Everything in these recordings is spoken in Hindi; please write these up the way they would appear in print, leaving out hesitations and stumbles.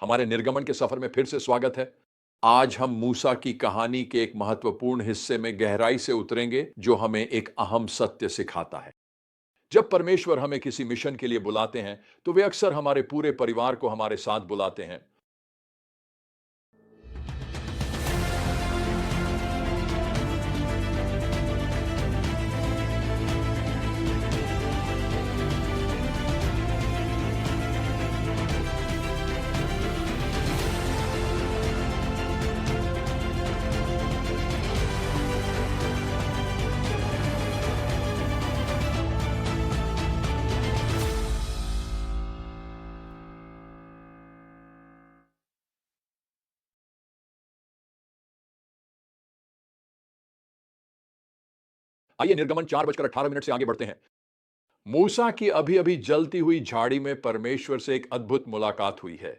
हमारे निर्गमन के सफर में फिर से स्वागत है। आज हम मूसा की कहानी के एक महत्वपूर्ण हिस्से में गहराई से उतरेंगे जो हमें एक अहम सत्य सिखाता है। जब परमेश्वर हमें किसी मिशन के लिए बुलाते हैं तो वे अक्सर हमारे पूरे परिवार को हमारे साथ बुलाते हैं। आइए निर्गमन 4:18 से आगे बढ़ते हैं। मूसा की अभी अभी जलती हुई झाड़ी में परमेश्वर से एक अद्भुत मुलाकात हुई है।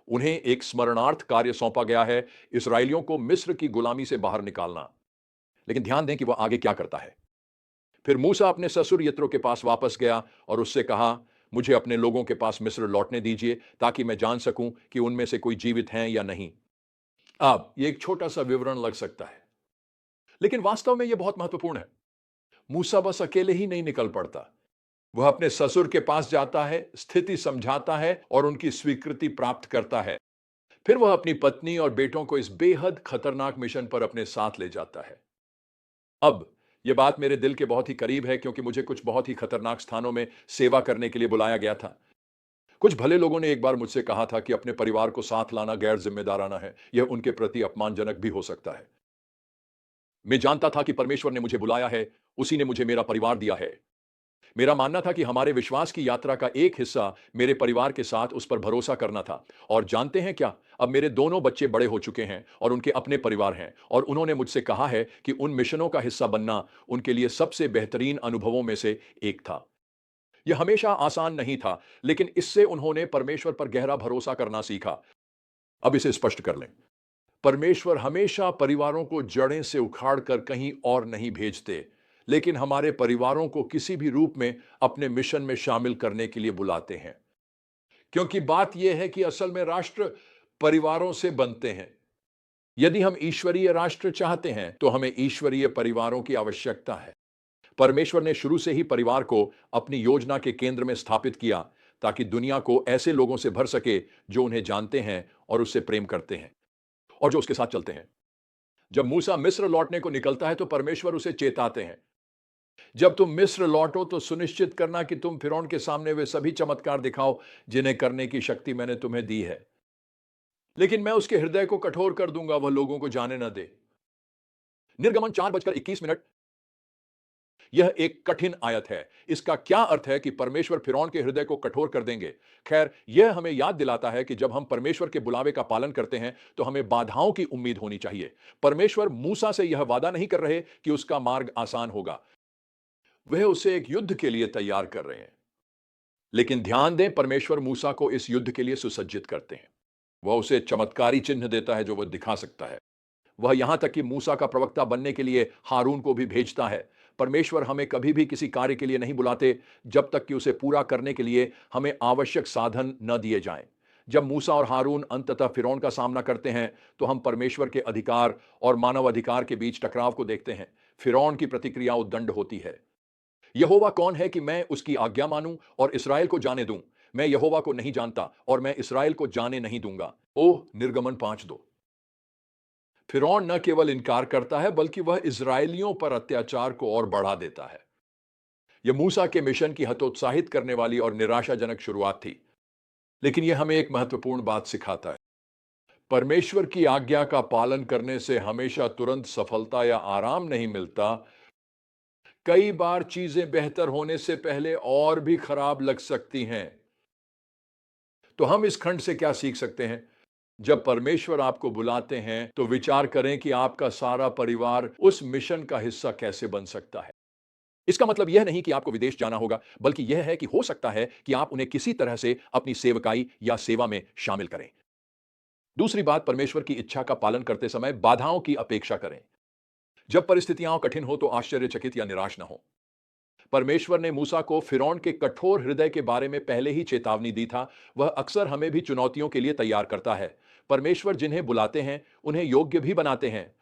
उन्हें एक स्मरणार्थ कार्य सौंपा गया है, इसराइलियों को मिस्र की गुलामी से बाहर निकालना। लेकिन ध्यान दें कि वह आगे क्या करता है। फिर मूसा अपने ससुर यत्रो के पास वापस गया और उससे कहा, मुझे अपने लोगों के पास मिस्र लौटने दीजिए ताकि मैं जान सकूं कि उनमें से कोई जीवित हैं या नहीं। अब ये एक छोटा सा विवरण लग सकता है, लेकिन वास्तव में यह बहुत महत्वपूर्ण है। मूसा बस अकेले ही नहीं निकल पड़ता। वह अपने ससुर के पास जाता है, स्थिति समझाता है और उनकी स्वीकृति प्राप्त करता है। फिर वह अपनी पत्नी और बेटों को इस बेहद खतरनाक मिशन पर अपने साथ ले जाता है। अब यह बात मेरे दिल के बहुत ही करीब है, क्योंकि मुझे कुछ बहुत ही खतरनाक स्थानों में सेवा करने के लिए बुलाया गया था। कुछ भले लोगों ने एक बार मुझसे कहा था कि अपने परिवार को साथ लाना गैर जिम्मेदाराना है, यह उनके प्रति अपमानजनक भी हो सकता है। मैं जानता था कि परमेश्वर ने मुझे बुलाया है, उसी ने मुझे मेरा परिवार दिया है। मेरा मानना था कि हमारे विश्वास की यात्रा का एक हिस्सा मेरे परिवार के साथ उस पर भरोसा करना था। और जानते हैं क्या, अब मेरे दोनों बच्चे बड़े हो चुके हैं और उनके अपने परिवार हैं, और उन्होंने मुझसे कहा है कि उन मिशनों का हिस्सा बनना उनके लिए सबसे बेहतरीन अनुभवों में से एक था। यह हमेशा आसान नहीं था, लेकिन इससे उन्होंने परमेश्वर पर गहरा भरोसा करना सीखा। अब इसे स्पष्ट कर लें, परमेश्वर हमेशा परिवारों को जड़ें से उखाड़ कर कहीं और नहीं भेजते, लेकिन हमारे परिवारों को किसी भी रूप में अपने मिशन में शामिल करने के लिए बुलाते हैं। क्योंकि बात यह है कि असल में राष्ट्र परिवारों से बनते हैं। यदि हम ईश्वरीय राष्ट्र चाहते हैं तो हमें ईश्वरीय परिवारों की आवश्यकता है। परमेश्वर ने शुरू से ही परिवार को अपनी योजना के केंद्र में स्थापित किया, ताकि दुनिया को ऐसे लोगों से भर सके जो उन्हें जानते हैं और उससे प्रेम करते हैं और जो उसके साथ चलते हैं। जब मूसा मिस्र लौटने को निकलता है तो परमेश्वर उसे चेताते हैं, जब तुम मिस्र लौटो तो सुनिश्चित करना कि तुम फिरौन के सामने वे सभी चमत्कार दिखाओ जिन्हें करने की शक्ति मैंने तुम्हें दी है। लेकिन मैं उसके हृदय को कठोर कर दूंगा, वह लोगों को जाने न दे। निर्गमन 4:21। यह एक कठिन आयत है। इसका क्या अर्थ है कि परमेश्वर फिरौन के हृदय को कठोर कर देंगे? खैर, यह हमें याद दिलाता है कि जब हम परमेश्वर के बुलावे का पालन करते हैं तो हमें बाधाओं की उम्मीद होनी चाहिए। परमेश्वर मूसा से यह वादा नहीं कर रहे कि उसका मार्ग आसान होगा। वह उसे एक युद्ध के लिए तैयार कर रहे हैं। लेकिन ध्यान दें, परमेश्वर मूसा को इस युद्ध के लिए सुसज्जित करते हैं। वह उसे चमत्कारी चिन्ह देता है जो वह दिखा सकता है। वह यहां तक कि मूसा का प्रवक्ता बनने के लिए हारून को भी भेजता है। परमेश्वर हमें कभी भी किसी कार्य के लिए नहीं बुलाते जब तक कि उसे पूरा करने के लिए हमें आवश्यक साधन न दिए जाएं। जब मूसा और हारून अंततः फिरौन का सामना करते हैं तो हम परमेश्वर के अधिकार और मानव अधिकार के बीच टकराव को देखते हैं। फिरौन की प्रतिक्रिया उद्दंड होती है। यहोवा कौन है कि मैं उसकी आज्ञा मानूं और इसराइल को जाने दूं? मैं यहोवा को नहीं जानता और मैं इसराइल को जाने नहीं दूंगा। ओह, निर्गमन 5:2। फिरौन न केवल इनकार करता है बल्कि वह इजरायलियों पर अत्याचार को और बढ़ा देता है। यह मूसा के मिशन की हतोत्साहित करने वाली और निराशाजनक शुरुआत थी। लेकिन यह हमें एक महत्वपूर्ण बात सिखाता है। परमेश्वर की आज्ञा का पालन करने से हमेशा तुरंत सफलता या आराम नहीं मिलता। कई बार चीजें बेहतर होने से पहले और भी खराब लग सकती हैं। तो हम इस खंड से क्या सीख सकते हैं? जब परमेश्वर आपको बुलाते हैं तो विचार करें कि आपका सारा परिवार उस मिशन का हिस्सा कैसे बन सकता है। इसका मतलब यह नहीं कि आपको विदेश जाना होगा, बल्कि यह है कि हो सकता है कि आप उन्हें किसी तरह से अपनी सेवकाई या सेवा में शामिल करें। दूसरी बात, परमेश्वर की इच्छा का पालन करते समय बाधाओं की अपेक्षा करें। जब परिस्थितियां कठिन हो तो आश्चर्यचकित या निराश न हो। परमेश्वर ने मूसा को फिरौन के कठोर हृदय के बारे में पहले ही चेतावनी दी था। वह अक्सर हमें भी चुनौतियों के लिए तैयार करता है। परमेश्वर जिन्हें बुलाते हैं उन्हें योग्य भी बनाते हैं।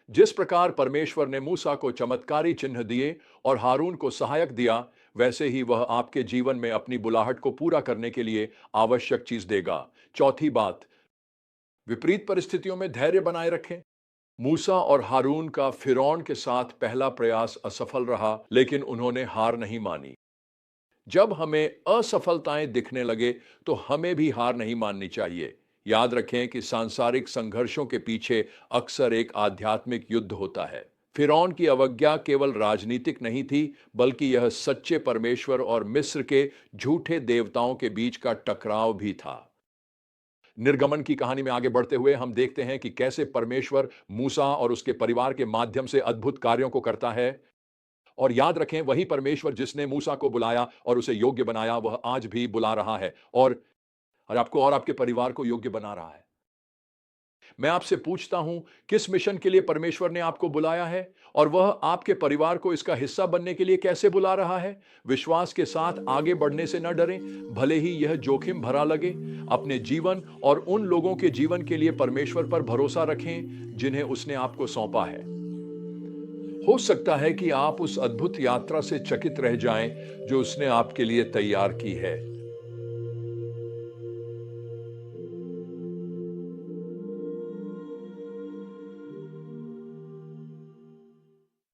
जिस प्रकार परमेश्वर ने मूसा को चमत्कारी चिन्ह दिए और हारून को सहायक दिया, वैसे ही वह आपके जीवन में अपनी बुलाहट को पूरा करने के लिए आवश्यक चीज देगा। चौथी बात, विपरीत परिस्थितियों में धैर्य बनाए रखें। मूसा और हारून का फिरौन के साथ पहला प्रयास असफल रहा, लेकिन उन्होंने हार नहीं मानी। जब हमें असफलताएं दिखने लगे तो हमें भी हार नहीं माननी चाहिए। याद रखें कि सांसारिक संघर्षों के पीछे अक्सर एक आध्यात्मिक युद्ध होता है। फिरौन की अवज्ञा केवल राजनीतिक नहीं थी, बल्कि यह सच्चे परमेश्वर और मिस्र के झूठे देवताओं के बीच का टकराव भी था। निर्गमन की कहानी में आगे बढ़ते हुए हम देखते हैं कि कैसे परमेश्वर मूसा और उसके परिवार के माध्यम से अद्भुत कार्यों को करता है। और याद रखें, वही परमेश्वर जिसने मूसा को बुलाया और उसे योग्य बनाया, वह आज भी बुला रहा है और आपको और आपके परिवार को योग्य बना रहा है। मैं आपसे पूछता हूं, किस मिशन के लिए परमेश्वर ने आपको बुलाया है और वह आपके परिवार को इसका हिस्सा बनने के लिए कैसे बुला रहा है? विश्वास के साथ आगे बढ़ने से न डरें, भले ही यह जोखिम भरा लगे। अपने जीवन और उन लोगों के जीवन के लिए परमेश्वर पर भरोसा रखें जिन्हें उसने आपको सौंपा है। हो सकता है कि आप उस अद्भुत यात्रा से चकित रह जाएं जो उसने आपके लिए तैयार की है।